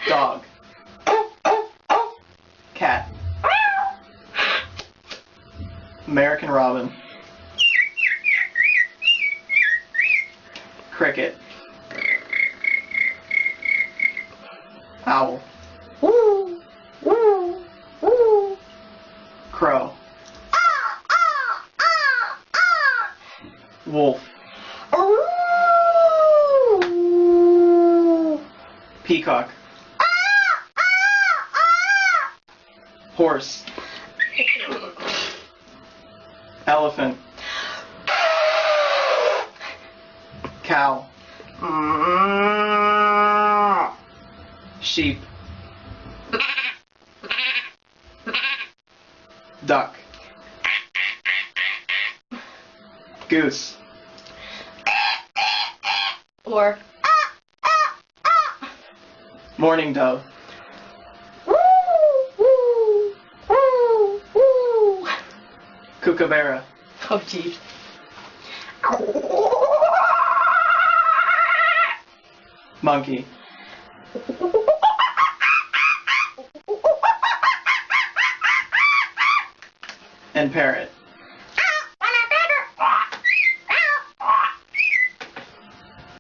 Dog. Cat. American robin. Cricket. Owl. Woo, woo, woo. Crow. Wolf. Peacock. Horse. Elephant. Cow. Sheep. Duck. Goose. Or Mourning dove. woo, woo, woo, woo. Kookaburra. Oh, gee. Monkey. And parrot.